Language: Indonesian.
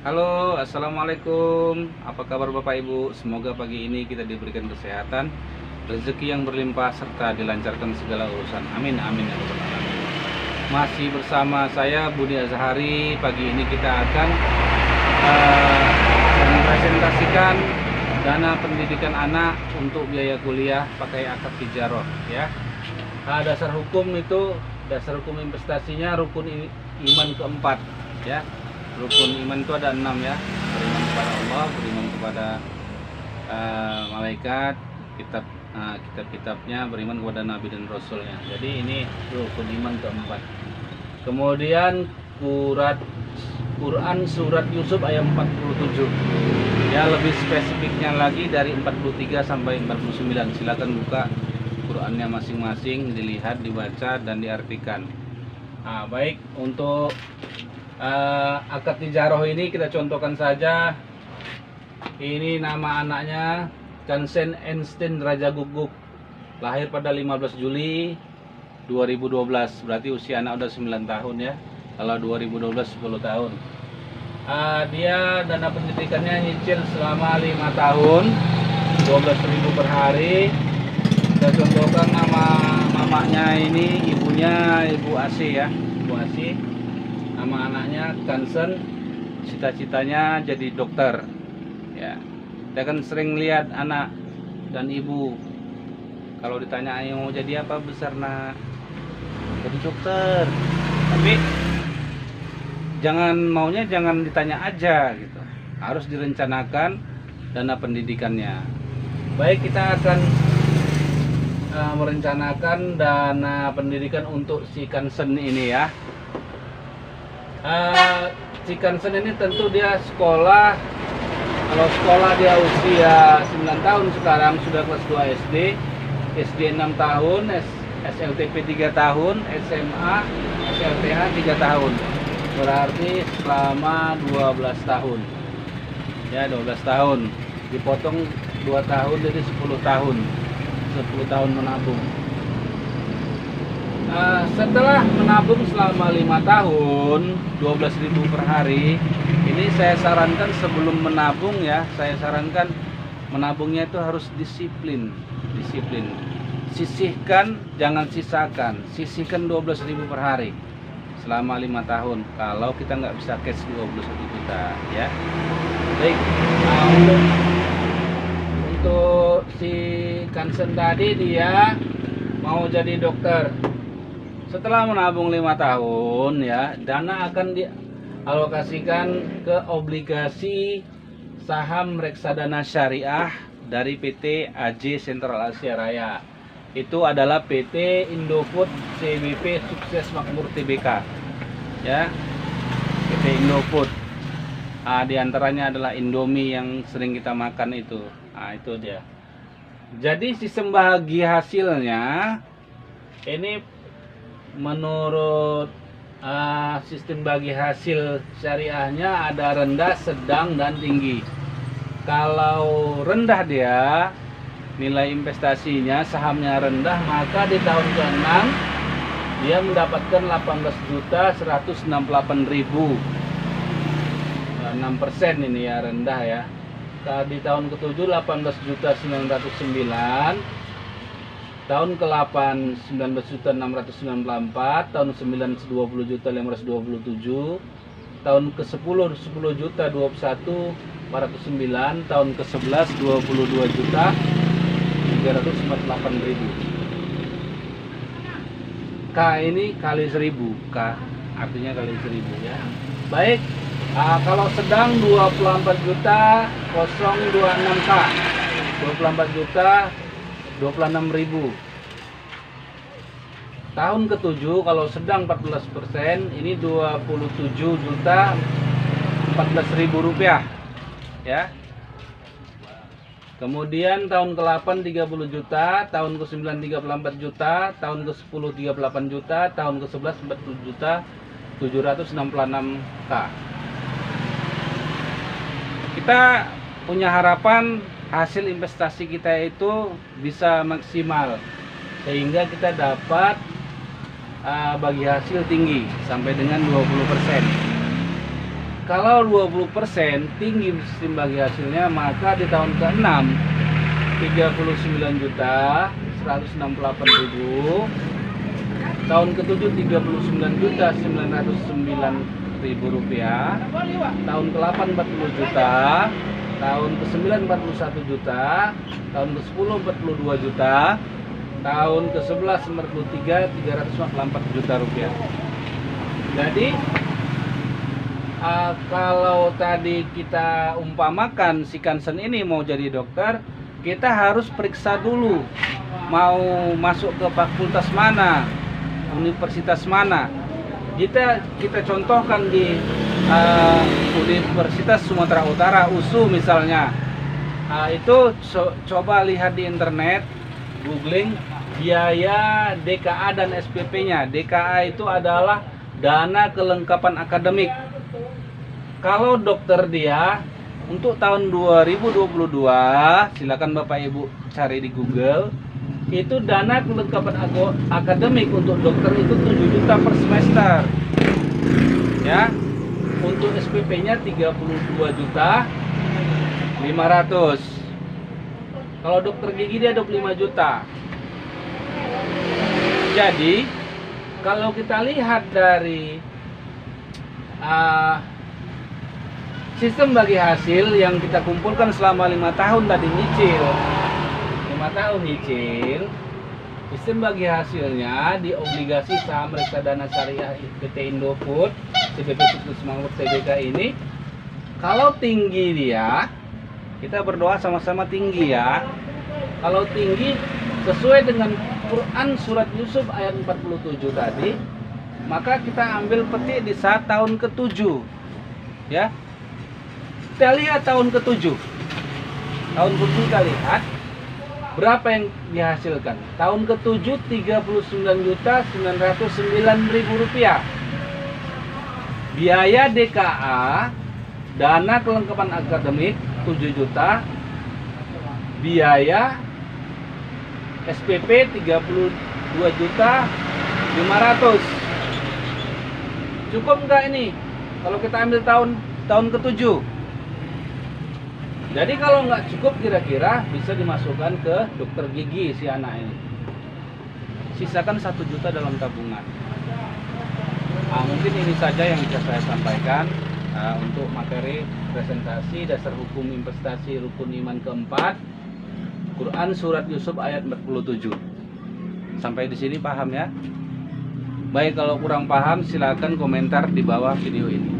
Halo, assalamualaikum. Apa kabar Bapak Ibu? Semoga pagi ini kita diberikan kesehatan, rezeki yang berlimpah serta dilancarkan segala urusan. Amin, amin ya rabbal alamin. Masih bersama saya Budi Azhari. Pagi ini kita akan eh, mempresentasikan dana pendidikan anak untuk biaya kuliah pakai akad tijaroh ya. Dasar hukum itu, dasar hukum investasinya rukun iman keempat ya. Rukun iman itu ada 6 ya. Beriman kepada Allah, beriman kepada malaikat, kitab-kitabnya, beriman kepada nabi dan rasulnya. Jadi ini rukun iman keempat. Kemudian Quran surat Yusuf ayat 47. Ya, lebih spesifiknya lagi dari 43 sampai 49. Silakan buka Qurannya masing-masing, dilihat, dibaca dan diartikan. Baik, untuk akad tijaroh ini kita contohkan saja. Ini nama anaknya Kansen Einstein Raja Guguk, lahir pada 15 Juli 2012. Berarti usia anak udah 9 tahun ya. Kalau 2012 10 tahun. Dia dana pendidikannya nyicil selama 5 tahun, 12.000 per hari. Kita contohkan nama mamanya ini, ibunya Ibu Asih ya, Ibu Asih. Nama anaknya Kansen, cita-citanya jadi dokter ya. Kita kan sering lihat anak dan ibu kalau ditanya yang mau jadi apa besar, nak, jadi dokter. Tapi jangan ditanya aja gitu, harus direncanakan dana pendidikannya. Baik, kita akan merencanakan dana pendidikan untuk si Kansen ini ya. Si Kansen ini tentu dia sekolah. Kalau sekolah dia usia 9 tahun, sekarang sudah kelas 2 SD, SD 6 tahun, SLTP 3 tahun, SMA, SLTH 3 tahun. Berarti selama 12 tahun. Ya, 12 tahun. Dipotong 2 tahun jadi 10 tahun. 10 tahun menabung. Setelah menabung selama 5 tahun 12.000 per hari, ini saya sarankan sebelum menabung ya, saya sarankan menabungnya itu harus disiplin. Sisihkan, jangan sisakan. Sisihkan 12.000 per hari selama 5 tahun. Kalau kita nggak bisa cash 12 juta ya. Baik, untuk si Kansen tadi dia mau jadi dokter. Setelah menabung 5 tahun ya, dana akan dialokasikan ke obligasi saham reksadana syariah dari PT AJ Sentral Asia Raya. Itu adalah PT Indofood CBP Sukses Makmur Tbk. Ya. PT Indofood. Di antaranya adalah Indomie yang sering kita makan itu. Itu dia. Jadi sistem bagi hasilnya ini menurut sistem bagi hasil syariahnya ada rendah, sedang, dan tinggi. Kalau rendah dia nilai investasinya, sahamnya rendah, maka di tahun ke-6 dia mendapatkan 18.168.000. 6% ini ya, rendah ya. Di tahun ke-7 18.909. Tahun ke-8 19.694, tahun ke-9 20.527, tahun ke-10 10.021.409, tahun ke-11 22.348.000. K ini kali 1000, K artinya kali 1000 ya. Baik, kalau sedang 24 juta 026K, 24 juta 26.000. Tahun ke-7 kalau sedang 14%, ini 27 juta 14.000 rupiah ya. Kemudian tahun ke-8 30 juta, tahun ke-9 34 juta, tahun ke-10 38 juta, tahun ke-11 40 juta 766K. Kita punya harapan hasil investasi kita itu bisa maksimal sehingga kita dapat bagi hasil tinggi sampai dengan 20%. Kalau 20% tinggi sistem bagi hasilnya, maka di tahun ke-6 39.168.000, tahun ke-7 39.909.000 rupiah, tahun ke-8 40 juta, tahun ke-9 41 juta, tahun ke-10 42 juta, tahun ke-11 43 354 juta rupiah. Jadi kalau tadi kita umpamakan si Kansen ini mau jadi dokter, kita harus periksa dulu mau masuk ke fakultas mana, universitas mana. Kita contohkan di Universitas Sumatera Utara, USU misalnya. Itu coba lihat di internet, googling biaya DKA dan SPP-nya. DKA itu adalah dana kelengkapan akademik. Kalau dokter dia untuk tahun 2022, silakan Bapak Ibu cari di Google. Itu dana kelengkapan akademik untuk dokter itu 7 juta per semester. Ya. Untuk SPP-nya 32 juta 500. Kalau dokter gigi dia 25 juta. Jadi, kalau kita lihat dari sistem bagi hasil yang kita kumpulkan selama 5 tahun tadi nyicil, 5 tahun nyicil, sistem bagi hasilnya di obligasi saham reksadana syariah PT Indofood CPP Siklus Makmur Tbk ini, kalau tinggi dia, kita berdoa sama-sama tinggi ya. Kalau tinggi sesuai dengan Quran surat Yusuf ayat 47 tadi, maka kita ambil petik di saat tahun ke-7 ya. Kita lihat tahun ke-7. Tahun ke-7 kita lihat berapa yang dihasilkan. Tahun ke-7 39.909.000 rupiah. Biaya DKA, dana kelengkapan akademik 7 juta. Biaya SPP 32 juta 500. Cukup nggak ini? Kalau kita ambil tahun ke-7. Jadi kalau nggak cukup, kira-kira bisa dimasukkan ke dokter gigi si anak ini. Sisakan 1 juta dalam tabungan. Mungkin ini saja yang bisa saya sampaikan untuk materi presentasi dasar hukum investasi rukun iman keempat, Quran surat Yusuf ayat 47. Sampai di sini paham ya? Baik, kalau kurang paham silakan komentar di bawah video ini.